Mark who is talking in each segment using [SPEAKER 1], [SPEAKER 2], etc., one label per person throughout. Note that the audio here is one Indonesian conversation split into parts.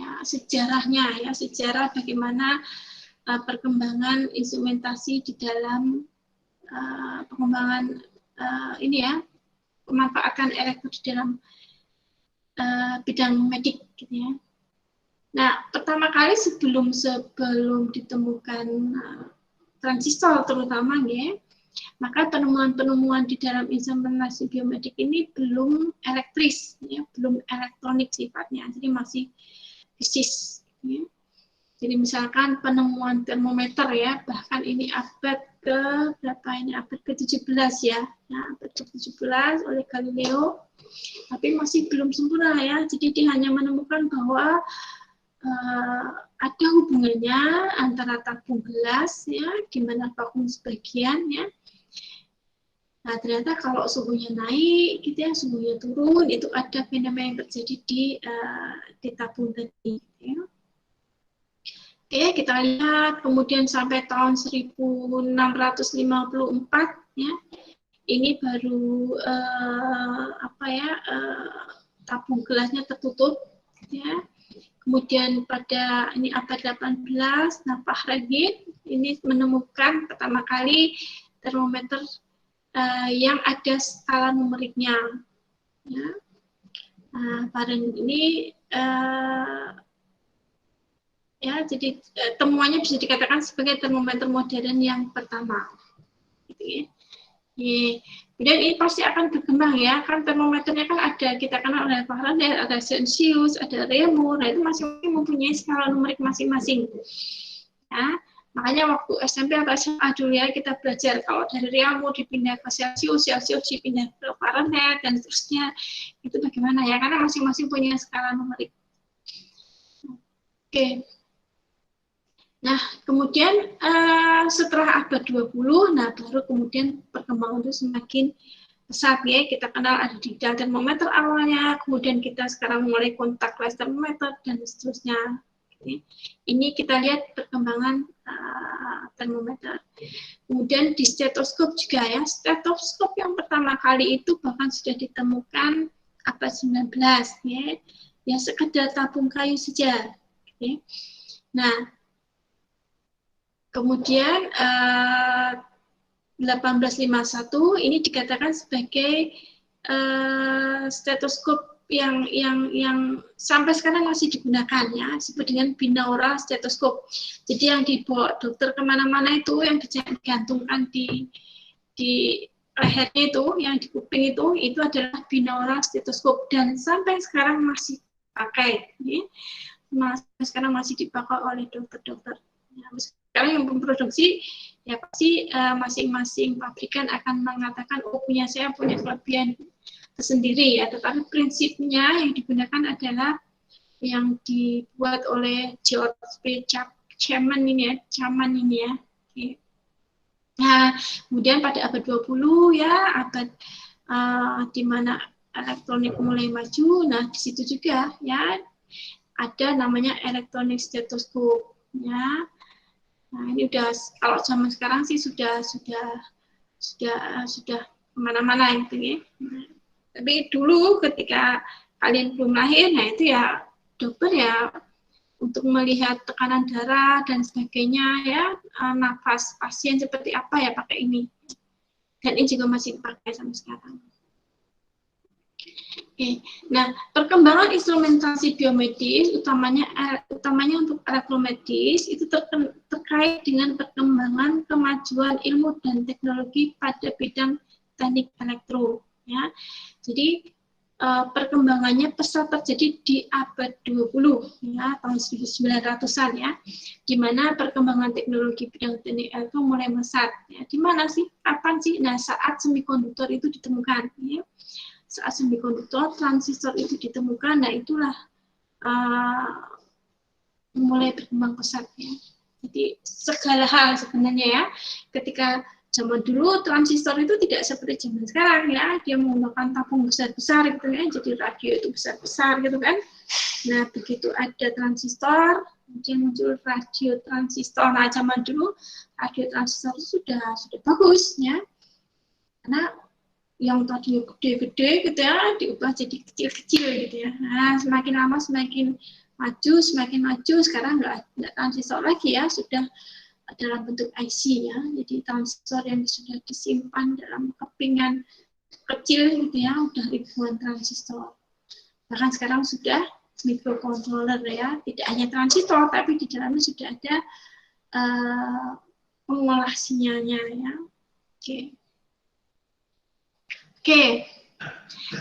[SPEAKER 1] ya, sejarahnya ya, sejarah bagaimana perkembangan instrumentasi di dalam pengembangan ini ya, pemanfaatan elektro di dalam bidang medik gitu ya. Nah, pertama kali sebelum ditemukan transistor terutama ya, maka penemuan-penemuan di dalam instrumentasi biomedik ini belum elektris, ya, belum elektronik sifatnya, jadi masih fisis. Ya. Jadi misalkan penemuan termometer ya, bahkan ini abad ke berapa ini, abad ke-17 ya, nah, abad ke-17 oleh Galileo, tapi masih belum sempurna ya. Jadi dia hanya menemukan bahwa ada hubungannya antara tabung gelas ya, di mana vakum sebagian ya. Nah, ternyata kalau suhunya naik, gitu ya, suhunya turun, itu ada fenomena yang terjadi di tabung tadi. Ya. Oke, kita lihat kemudian sampai tahun 1654 ya, ini baru tabung gelasnya tertutup ya. Kemudian pada ini abad 18, nah Fahrenheit ini menemukan pertama kali termometer yang ada skala numeriknya. Ya. Nah, Fahrenheit ini ya, jadi temuannya bisa dikatakan sebagai termometer modern yang pertama. Gitu ya. Kemudian ini pasti akan berkembang ya, kan termometernya kan ada, kita kenal ada Fahrenheit, ada Celsius, ada Reaumur, nah itu masing-masing mempunyai skala numerik masing-masing. Ya, makanya waktu SMP atau SMA dulu ya kita belajar kalau dari Reaumur dipindah ke Celsius, Celsius dipindah ke Fahrenheit dan seterusnya, itu bagaimana ya, karena masing-masing punya skala numerik. Oke. Nah, kemudian setelah abad 20, nah baru kemudian perkembangan itu semakin pesat ya. Kita kenal ada digital termometer awalnya, kemudian kita sekarang mulai kontakless termometer dan seterusnya. Ini kita lihat perkembangan termometer. Kemudian di stetoskop juga ya. Stetoskop yang pertama kali itu bahkan sudah ditemukan abad 19 ya. Ya sekedar tabung kayu saja. Ya. Nah, kemudian 1851 ini dikatakan sebagai stetoskop yang sampai sekarang masih digunakan ya, disebut dengan binaural stetoskop. Jadi yang dibawa dokter kemana-mana itu yang digantungkan di lehernya itu, yang di kuping itu adalah binaural stetoskop dan sampai sekarang masih dipakai. Ya. Sekarang masih dipakai oleh dokter-dokter. Ya, sekarang yang memproduksi ya pasti masing-masing pabrikan akan mengatakan oh saya punya kelebihan tersendiri ya, tetapi prinsipnya yang digunakan adalah yang dibuat oleh George B. Chapman ini ya. Oke. Nah, kemudian pada abad 20 ya, abad di mana elektronik mulai maju, nah di situ juga ya ada namanya elektronik stetoskop ya. Nah, ini udah kalau zaman sekarang sih sudah kemana-mana gitu ya. Nah, tapi dulu ketika kalian belum lahir, nah itu ya dokter ya untuk melihat tekanan darah dan sebagainya ya, nafas pasien seperti apa ya pakai ini. Dan ini juga masih dipakai sampai sekarang. Oke. Nah, perkembangan instrumentasi biomedis, utamanya untuk elektromedis, itu terkait dengan perkembangan kemajuan ilmu dan teknologi pada bidang teknik elektro. Ya. Jadi, perkembangannya pesat terjadi di abad 20, ya, tahun 1900-an ya, di mana perkembangan teknologi bidang teknik elektro mulai pesat. Ya. Di mana sih? Kapan sih? Nah, saat semikonduktor itu ditemukan. Ya. Saat semikonduktor transistor itu ditemukan, nah itulah mulai berkembang pesat ya. Jadi segala hal sebenarnya ya, ketika zaman dulu transistor itu tidak seperti zaman sekarang ya, dia menggunakan tabung besar-besar gitu ya, jadi radio itu besar-besar gitu kan. Nah begitu ada transistor, kemudian muncul radio transistor. Nah zaman dulu radio transistor itu sudah bagus ya, karena yang tadi gede-gede gitu ya, diubah jadi kecil-kecil gitu ya. Nah, semakin lama semakin maju, semakin maju, sekarang nggak transistor lagi ya, sudah dalam bentuk IC ya. Jadi transistor yang sudah disimpan dalam kepingan kecil gitu ya, udah ribuan transistor. Bahkan sekarang sudah microcontroller ya, tidak hanya transistor, tapi di dalamnya sudah ada pengolah sinyalnya ya. Oke.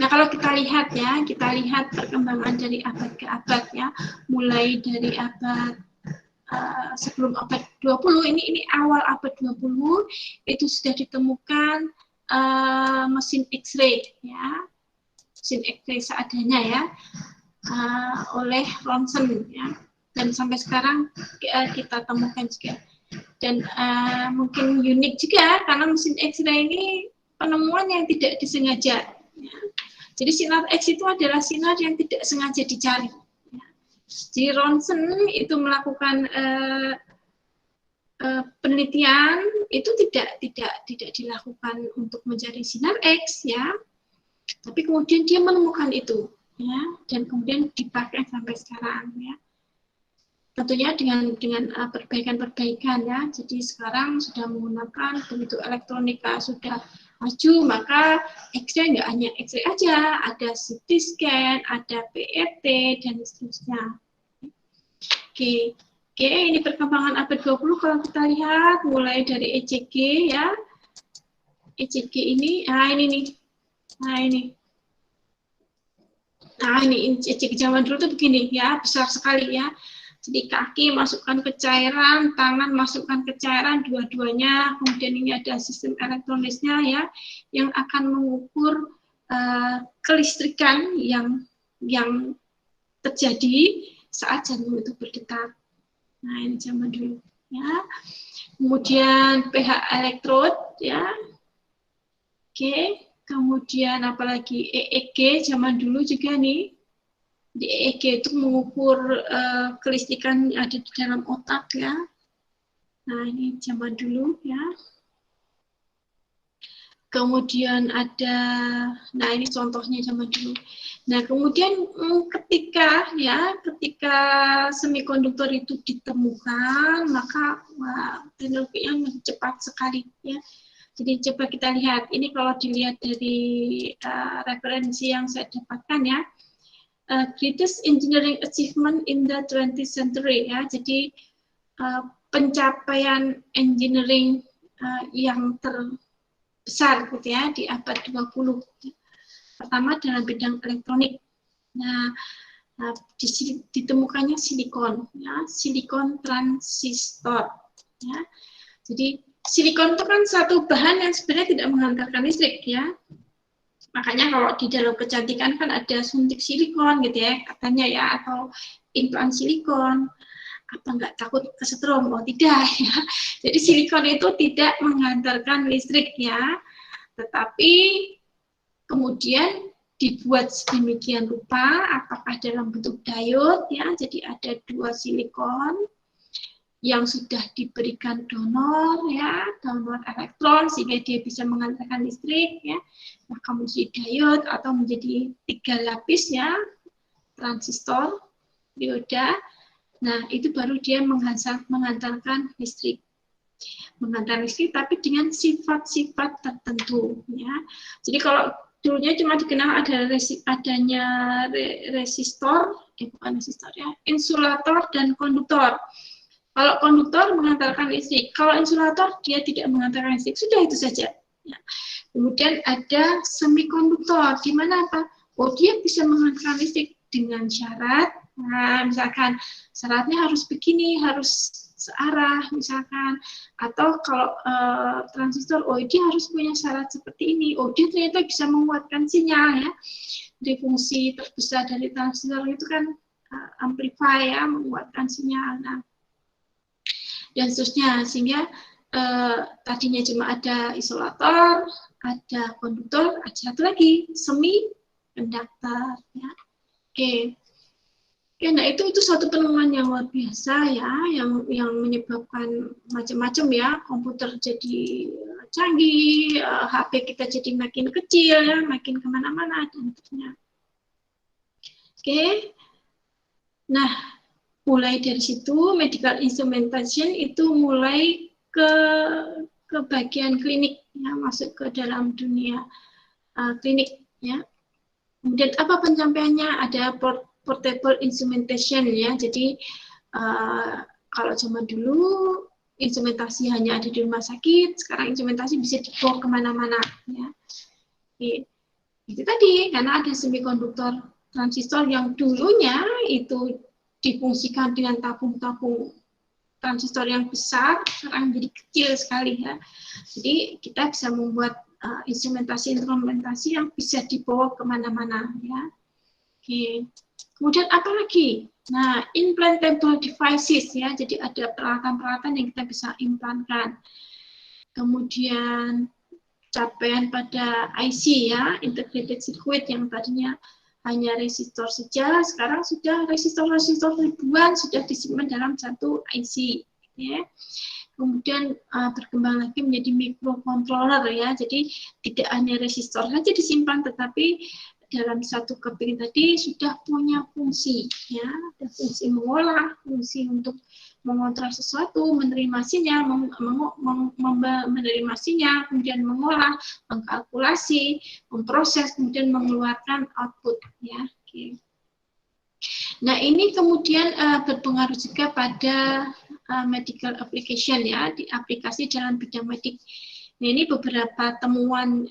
[SPEAKER 1] Nah, kalau kita lihat ya, kita lihat perkembangan dari abad ke abad ya, mulai dari abad sebelum abad 20, ini awal abad 20 itu sudah ditemukan mesin X-ray ya, mesin X-ray seadanya ya, oleh Ronson ya, dan sampai sekarang kita temukan juga. Dan mungkin unik juga karena mesin X-ray ini penemuan yang tidak disengaja. Ya. Jadi sinar X itu adalah sinar yang tidak sengaja dicari. Ya. Jadi Ronson itu melakukan penelitian itu tidak dilakukan untuk mencari sinar X ya, tapi kemudian dia menemukan itu ya, dan kemudian dipakai sampai sekarang ya. Tentunya dengan perbaikan-perbaikan ya. Jadi sekarang sudah menggunakan bentuk elektronika sudah maju, maka X-ray nggak hanya X-ray aja, ada CT scan, ada PET dan seterusnya. Oke, ini perkembangan abad 20 kalau kita lihat mulai dari ECG ya. ECG ini, ini nih. Nah ini ECG zaman dulu tuh begini ya, besar sekali ya. Jadi kaki masukkan ke cairan, tangan masukkan ke cairan, dua-duanya. Kemudian ini ada sistem elektronisnya ya, yang akan mengukur kelistrikan yang terjadi saat jantung itu berdetak. Nah ini zaman dulu ya. Kemudian pH elektrod ya. Oke, kemudian apalagi EEG zaman dulu juga nih. Di EEG itu mengukur kelistrikan yang ada di dalam otak ya. Nah ini zaman dulu ya. Kemudian ada, nah ini contohnya zaman dulu. Nah kemudian ketika semikonduktor itu ditemukan, maka teknologinya cepat sekali ya. Jadi coba kita lihat, ini kalau dilihat dari referensi yang saya dapatkan ya. Greatest engineering achievement in the 20th century ya, jadi pencapaian engineering yang terbesar gitu ya di abad 20. Pertama dalam bidang elektronik. Nah, ditemukannya silikon ya, silikon transistor ya. Jadi silikon itu kan satu bahan yang sebenarnya tidak menghantarkan listrik ya. Makanya kalau di dalam kecantikan kan ada suntik silikon gitu ya katanya ya, atau implan silikon. Apa nggak takut kesetrum? Oh tidak ya. Jadi silikon itu tidak menghantarkan listrik ya, tetapi kemudian dibuat sedemikian rupa, apakah dalam bentuk diode ya, jadi ada dua silikon yang sudah diberikan donor ya, donor elektron sehingga dia bisa mengantarkan listrik ya, maka menjadi diode atau menjadi 3 lapis ya, transistor, dioda. Nah itu baru dia mengantarkan listrik, tapi dengan sifat-sifat tertentu ya. Jadi kalau dulunya cuma dikenal adanya resistor, bukan resistor ya, insulator dan konduktor. Kalau konduktor mengantarkan listrik, kalau insulator dia tidak mengantarkan listrik, sudah itu saja. Ya. Kemudian ada semikonduktor, di mana apa? Oh dia bisa mengantarkan listrik dengan syarat, nah, misalkan syaratnya harus begini, harus searah, misalkan, atau kalau transistor, oh dia harus punya syarat seperti ini, oh dia ternyata bisa menguatkan sinyal ya. Di fungsi terbesar dari transistor itu kan amplify ya, menguatkan sinyal. Nah, dan seterusnya, sehingga tadinya cuma ada isolator, ada konduktor, ada satu lagi semikonduktor ya. Oke. Oke, nah itu satu penemuan yang luar biasa ya, yang menyebabkan macam-macam ya, komputer jadi canggih, HP kita jadi makin kecil ya, makin kemana-mana dan seterusnya. Oke. Nah, mulai dari situ medical instrumentation itu mulai ke bagian klinik, ya, masuk ke dalam dunia klinik, ya. Kemudian apa penyampaiannya? Ada portable instrumentation, ya. Jadi kalau zaman dulu instrumentasi hanya ada di rumah sakit, sekarang instrumentasi bisa dibawa kemana-mana, ya. Itu tadi, karena ada semikonduktor transistor yang dulunya itu difungsikan dengan tabung-tabung transistor yang besar, sekarang jadi kecil sekali, ya. Jadi kita bisa membuat instrumentasi yang bisa dibawa kemana-mana, ya. Oke. Kemudian apa lagi? Nah, implantable devices, ya. Jadi ada peralatan-peralatan yang kita bisa implankan. Kemudian capaian pada IC, ya, integrated circuit, yang tadinya hanya resistor saja, sekarang sudah resistor-resistor ribuan sudah disimpan dalam satu IC, ya. Kemudian berkembang lagi menjadi microcontroller, ya, jadi tidak hanya resistor saja disimpan, tetapi dalam satu keping tadi sudah punya fungsi, ya, ada fungsi mengolah, fungsi untuk mengontrol sesuatu, menerima sinyal, menerima sinyal, kemudian mengolah, mengkalkulasi, memproses, kemudian mengeluarkan output, ya. Oke. Nah, ini kemudian berpengaruh juga pada medical application, ya, di aplikasi dalam bidang medik. Nah, ini beberapa temuan